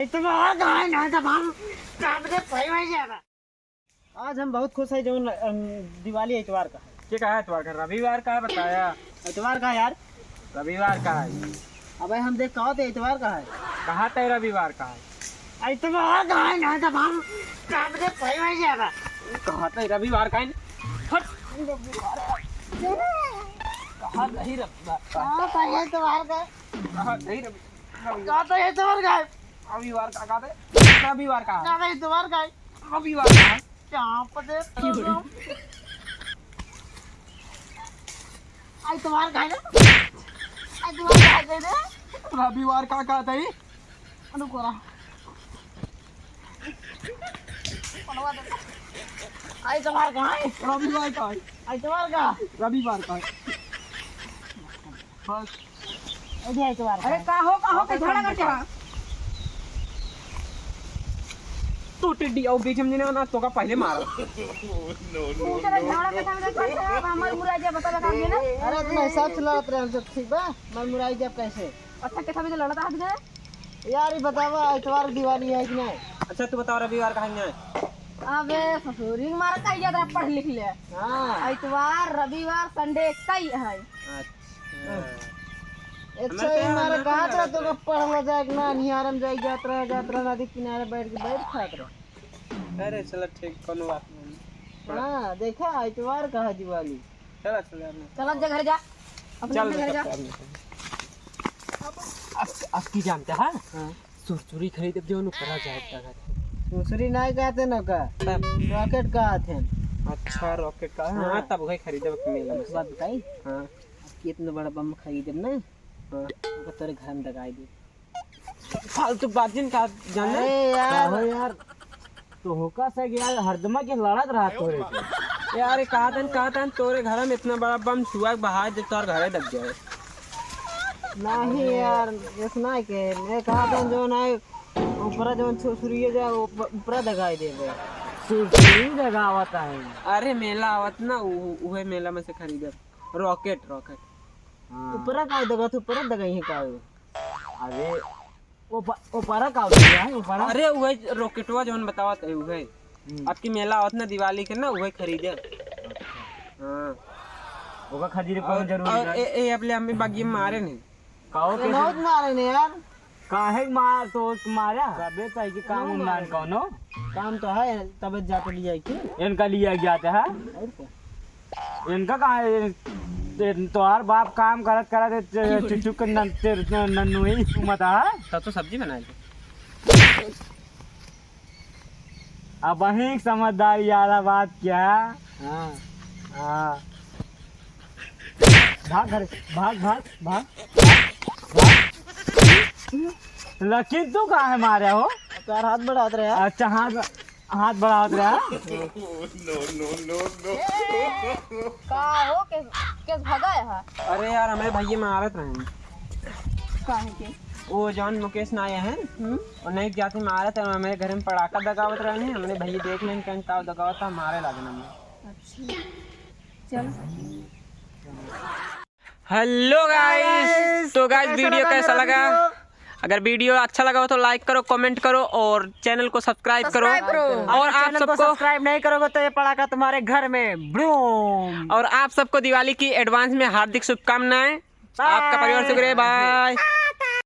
आज हम बहुत खुश है जो दिवाली इतवार का है। क्या है इतवार का? रविवार का है बताया। इतवार का है यार। रविवार का है। अबे हम देख कहा थे इतवार का है। कहा था रविवार का है। इतवार का है ना तब हम कहा था रविवार का है। हट। कहा नहीं रविवार इतवार का कहा नहीं कहा था इतवार का है। रविवार का कहा था। रविवार का है। कहा था इतवार का है। रविवार का है। यहाँ पर इतवार का है ना। इतवार का है ना। रविवार का कहा था। रुको रहा इतवार का है। रविवार का है। इतवार का रविवार का है। बस इतवार का। अरे का हो के झगड़ा करते हो? तू टिड्डी और बीच में ना तो का पहले मारो। तू चला झगड़ा करते में करते हो हमार मुराइजा बता बता दे ना। अरे तुम हिसाब से लड़त रहे जब ठीक बा मैं मुराई जब कैसे अच्छा के भी लड़ता है बिना यार ये बतावा इतवार दिवाली है कि नहीं। अच्छा तू बताओ रविवार का है। अबे ससुरी मार का ज्यादा पढ़ लिख ले। हाँ इतवार रविवार संडे कई है। अच्छा ये हमारा कहा था तो का पढ़ला जाए ना निहारम जाए यात्रा नदी किनारे बैठ खात रहे। अरे चलो ठीक कोनो बात नहीं। हाँ देखा इतवार का है दिवाली। चलो चलो चल घर जा अपने चल घर जा। अब की जानते हैं सुरसुरी खरीद जो ऊपर जाए दूसरी नहीं कहते ना का रॉकेट का थे। अच्छा रॉकेट का हाँ तब वही खरीदे मेला में बात बताई। हाँ कितना बड़ा बम खरीदे ना तो तेरे घर में लगाई दे। फालतू बात जिन का जाने। अरे यार तो होका से यार हरदमा के लड़त रहा तोरे यार कहा था तोरे घर में इतना बड़ा बम छुआ बहा दे तोर घरे दब जाए। नहीं यार इतना के मैं कहा था जो ना ऊपर जो छुरी जा ऊपर दगाई देबे छुरी दगावता है। अरे मेला आवत ना उहे मेला में से खरीदे रॉकेट ऊपर का दगा तो ऊपर दगाई है का। अरे ऊपर का है ऊपर। अरे उहे रॉकेटवा जोन बतावत है उहे आपकी मेला आवत ना दिवाली के ना उहे खरीदे। हां ओका खजीर कौन जरूरी है। ए अपने हम बागी मारे नहीं काओ के बहुत मारे ने यार। काहे मार तो मारा कबे तय के काम मान कोनो काम तो है तबे जाके लिया कि इनका लिया गया था। इनका कहां तोहार बाप काम करत चुचू के नन्नू ही मत है तब तो सब्जी बनाई थी। अब वही समझदारी वाला बात क्या। हाँ हाँ भाग घर भाग लेकिन तू कहाँ है मारे हो तार हाथ बढ़ाते रहे। अच्छा हाथ बढ़ाते रहे। का हो के भगा है। अरे यार हमारे भैया मारत रहे काहे के वो जॉन मुकेश नाय है और नहीं जाते मारत है हमारे घर में पटाखा दगावत रहे हैं। हमने भैया देख लें कहीं ताव दगावत था मारे लगे ना। अच्छा चल हेलो गाइस तो गाइस वीडियो कैसा लगा? अगर वीडियो अच्छा लगा हो तो लाइक करो कमेंट करो और चैनल को सब्सक्राइब करो। और आप सबको सब्सक्राइब नहीं करोगे तो ये पटाखा तुम्हारे घर में ब्रूम। और आप सबको दिवाली की एडवांस में हार्दिक शुभकामनाएं। आपका परिवार शुक्रिया। बाय।